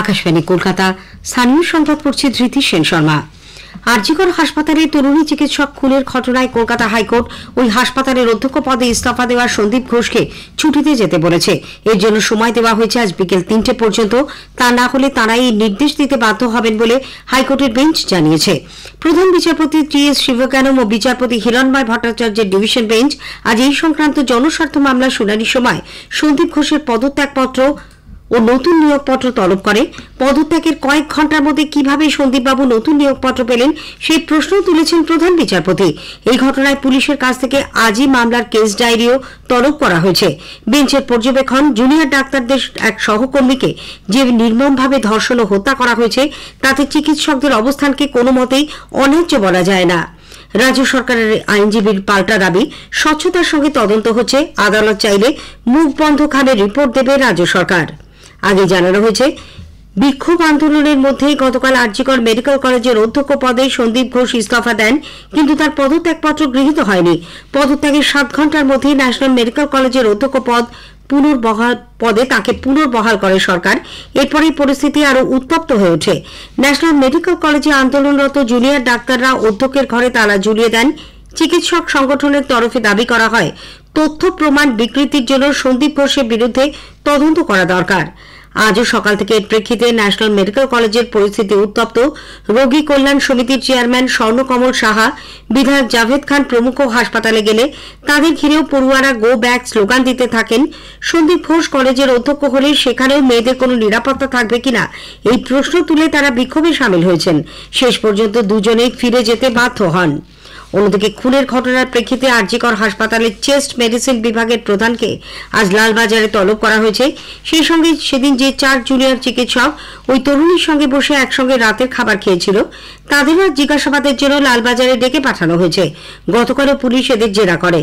আকাশবাণী কলকাতা। স্থানীয় সংবাদ পড়ছে ধৃতি সেন শর্মা। আরজিকর হাসপাতালে তরুণী চিকিৎসক খুনের ঘটনায় কলকাতা হাইকোর্ট ওই হাসপাতালের অধ্যক্ষ পদে ইস্তফা দেওয়া সন্দীপ ঘোষকে ছুটিতে যেতে বলেছে। এর জন্য সময় দেওয়া হয়েছে আজ বিকেল ৩টে পর্যন্ত। তা না হলে তাঁরা এই নির্দেশ দিতে বাধ্য হবেন বলে হাইকোর্টের বেঞ্চ জানিয়েছে। প্রধান বিচারপতি টি.এস. শিবজ্ঞানম ও বিচারপতি হিরণময় ভট্টাচার্যের ডিভিশন বেঞ্চ আজ এই সংক্রান্ত জনস্বার্থ মামলা শুনানির সময় সন্দীপ ঘোষের পদত্যাগপত্র ও নতুন নিয়োগপত্র তলব করে। পদত্যাগের কয়েক ঘন্টার মধ্যে কিভাবে সন্দীপবাবু নতুন নিয়োগপত্র পেলেন সেই প্রশ্ন তুলেছেন প্রধান বিচারপতি। এই ঘটনায় পুলিশের কাছ থেকে আজই মামলার কেস ডায়েরিও তলব করা হয়েছে। বেঞ্চের পর্যবেক্ষণ, জুনিয়র ডাক্তারদের এক সহকর্মীকে যে নির্মমভাবে ধর্ষণ ও হত্যা করা হয়েছে তাতে চিকিৎসকদের অবস্থানকে কোনো মতেই অন্যায্য বলা যায় না। রাজ্য সরকারের আইনজীবীর পাল্টা দাবি, স্বচ্ছতার সঙ্গে তদন্ত হচ্ছে, আদালত চাইলে মুখ বন্ধ খামে রিপোর্ট দেবে রাজ্য সরকার। আগে জানানো হয়েছে, বিক্ষোভ আন্দোলনের মধ্যেই গতকাল আরজিকর মেডিকেল কলেজের অধ্যক্ষ পদে সন্দীপ ঘোষ ইস্তফা দেন, কিন্তু তার পদত্যাগপত্র গৃহীত হয়নি। পদত্যাগের 7 ঘন্টার মধ্যেই ন্যাশনাল মেডিকেল কলেজের অধ্যক্ষ পদে তাকে পুনর্বহাল করে সরকার। এরপরেই পরিস্থিতি আরো উত্তপ্ত হয়ে ওঠে। ন্যাশনাল মেডিকেল কলেজে আন্দোলনরত জুনিয়র ডাক্তাররা অধ্যক্ষের ঘরে তালা ঝুলিয়ে দেন। চিকিৎসক সংগঠনের তরফে দাবি করা হয়, তথ্য প্রমাণ বিকৃতির জন্য সন্দীপ ঘোষের বিরুদ্ধে তদন্ত করা দরকার। আজও সকাল থেকে এর প্রেক্ষিতে ন্যাশনাল মেডিকেল কলেজের পরিস্থিতি উত্তপ্ত। রোগী কল্যাণ সমিতির চেয়ারম্যান স্বর্ণকমল সাহা, বিধায়ক জাভেদ খান প্রমুখ হাসপাতালে গেলে তাদের ঘিরেও পড়ুয়ারা গো ব্যাক স্লোগান দিতে থাকেন। সন্দীপ ঘোষ কলেজের অধ্যক্ষ হলে সেখানেও মেয়েদের কোনো নিরাপত্তা থাকবে কিনা এই প্রশ্ন তুলে তারা বিক্ষোভে সামিল হয়েছেন। শেষ পর্যন্ত দুজনেই ফিরে যেতে বাধ্য হন। অন্যদিকে খুনের ঘটনার প্রেক্ষিতে আরজিকর হাসপাতালের চেস্ট মেডিসিন বিভাগের প্রধানকে আজ লালবাজারে তলব করা হয়েছে। সেই সঙ্গে সেদিন যে 4 জুনিয়র চিকিৎসক ওই তরুণীর সঙ্গে বসে একসঙ্গে রাতের খাবার খেয়েছিল তাদেরও আজ জিজ্ঞাসাবাদের জন্য লালবাজারে ডেকে পাঠানো হয়েছে। গতকালও পুলিশ এদের জেরা করে।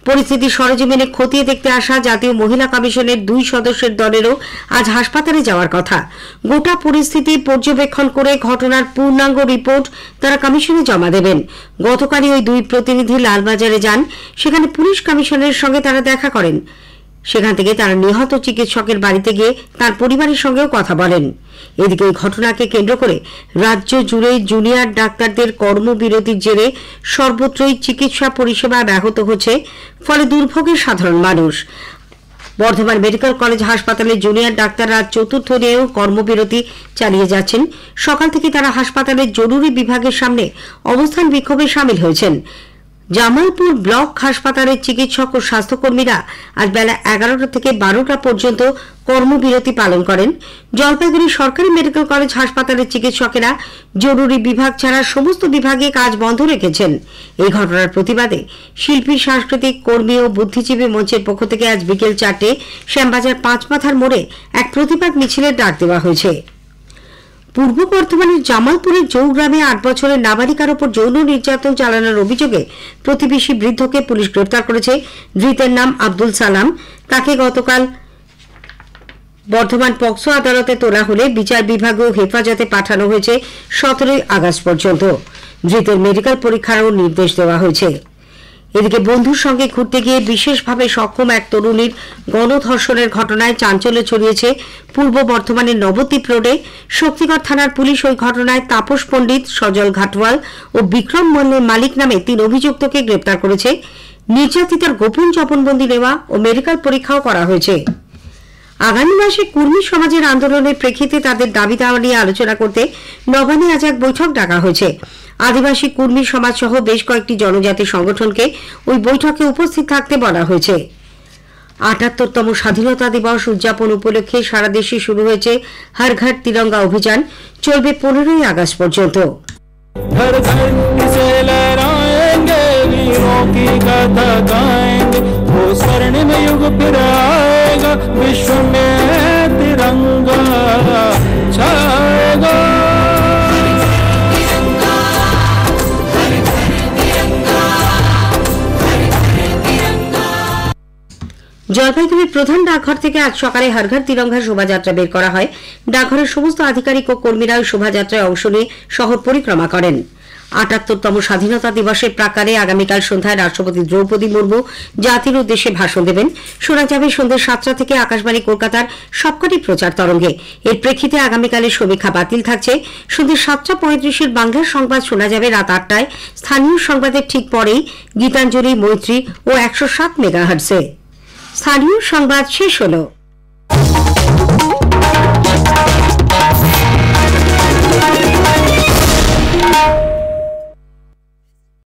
পরিস্থিতি সরেজমিনে খতিয়ে দেখতে আসা জাতীয় মহিলা কমিশনের 2 সদস্যের দলেরও আজ হাসপাতালে যাওয়ার কথা। গোটা পরিস্থিতি পর্যবেক্ষণ করে ঘটনার পূর্ণাঙ্গ রিপোর্ট তারা কমিশনে জমা দেবেন। গতকালই ওই 2 প্রতিনিধি লালবাজারে যান। সেখানে পুলিশ কমিশনারের সঙ্গে তারা দেখা করেন। সেখান থেকে তারা নিহত চিকিৎসকের বাড়িতে গিয়ে তার পরিবারের সঙ্গেও কথা বলেন। এদিকে এই ঘটনাকে কেন্দ্র করে রাজ্য জুড়ে জুনিয়র ডাক্তারদের কর্মবিরতির জেরে সর্বত্রই চিকিৎসা পরিষেবা ব্যাহত হচ্ছে, ফলে দুর্ভোগের সাধারণ মানুষ। বর্ধমান মেডিকেল কলেজ হাসপাতালে জুনিয়র ডাক্তাররা 4র্থ দিনেও কর্মবিরতি চালিয়ে যাচ্ছেন। সকাল থেকে তারা হাসপাতালের জরুরি বিভাগের সামনে অবস্থান বিক্ষোভে সামিল হয়েছেন। জামালপুর ব্লক হাসপাতালের চিকিৎসক ও স্বাস্থ্যকর্মীরা আজ বেলা 11টা থেকে 12টা পর্যন্ত কর্মবিরতি পালন করেন। জলপাইগুড়ি সরকারি মেডিকেল কলেজ হাসপাতালের চিকিৎসকেরা জরুরি বিভাগ ছাড়া সমস্ত বিভাগে কাজ বন্ধ রেখেছেন। এই ঘটনার প্রতিবাদে শিল্পী, সাংস্কৃতিক কর্মী ও বুদ্ধিজীবী মঞ্চের পক্ষ থেকে আজ বিকেল 4টে শ্যামবাজার 5 মাথার মোড়ে এক প্রতিবাদ মিছিলের ডাক দেওয়া হয়েছে। পূর্ব বর্ধমানের জামালপুরের জৌগ্রামে 8 বছরের নাবালিকার ওপর যৌন নির্যাতন চালানোর অভিযোগে প্রতিবেশী বৃদ্ধকে পুলিশ গ্রেপ্তার করেছে। ধৃতের নাম আব্দুল সালাম। তাকে গতকাল বর্ধমান পক্সো আদালতে তোলা হলে বিচার বিভাগীয় হেফাজতে পাঠানো হয়েছে 17 আগস্ট পর্যন্ত। ধৃতের মেডিকেল পরীক্ষারও নির্দেশ দেওয়া হয়েছে। এদিকে বন্ধুর সঙ্গে ঘুরতে গিয়ে বিশেষভাবে সক্ষম এক তরুণীর গণধর্ষণের ঘটনায় চাঞ্চল্য ছড়িয়েছে পূর্ব বর্ধমানের নবদ্বীপ রোডে। শক্তিগড় থানার পুলিশ ওই ঘটনায় তাপস পণ্ডিত, সজল ঘাটওয়াল ও বিক্রম মালিক নামে 3 অভিযুক্তকে গ্রেপ্তার করেছে। নির্যাতিতার গোপন জবানবন্দি নেওয়া ও মেডিকেল পরীক্ষাও করা হয়েছে। আগামী মাসে কুর্মী সমাজের আন্দোলনের প্রেক্ষিতে তাদের দাবি দাওয়া নিয়ে আলোচনা করতে নবান্নে আজ এক বৈঠক ডাকা হয়েছে। আদিবাসী কুর্মী সমাজ সহ বেশ কয়েকটি জনজাতি সংগঠনকে ওই বৈঠকে উপস্থিত থাকতে বলা হয়েছে। ৭৮তম স্বাধীনতা দিবস উদযাপন উপলক্ষে সারা দেশে শুরু হয়েছে হর ঘর তিরঙ্গা অভিযান। চলবে 15 আগস্ট পর্যন্ত। विश्व में तिरंगा छाएगा। জলপাইগুড়ির প্রধান ডাকঘর থেকে আজ সকালে হর ঘর তিরঙ্গা শোভাযাত্রা বের করা হয়। ডাকঘরের সমস্ত আধিকারিক ও কর্মীরা শোভাযাত্রায় অংশ নিয়ে শহর পরিক্রমা করেন। ৭৮তম স্বাধীনতা দিবসের প্রাকারে আগামীকাল সন্ধ্যায় রাষ্ট্রপতি দ্রৌপদী মুর্মু জাতির উদ্দেশ্যে ভাষণ দেবেন। শোনা যাবে সন্ধ্যে ৭টা থেকে আকাশবাণী কলকাতার সবকটি প্রচার তরঙ্গে। এর প্রেক্ষিতে আগামীকালের সমীক্ষা বাতিল থাকছে। সন্ধ্যে ৭টা ৩৫ বাংলার সংবাদ শোনা যাবে রাত ৮টায়। স্থানীয় সংবাদের ঠিক পরেই গীতাঞ্জলি, মৈত্রী ও ১০৭ মেগাহার্টজে। স্থানীয় সংবাদ শেষ হলো।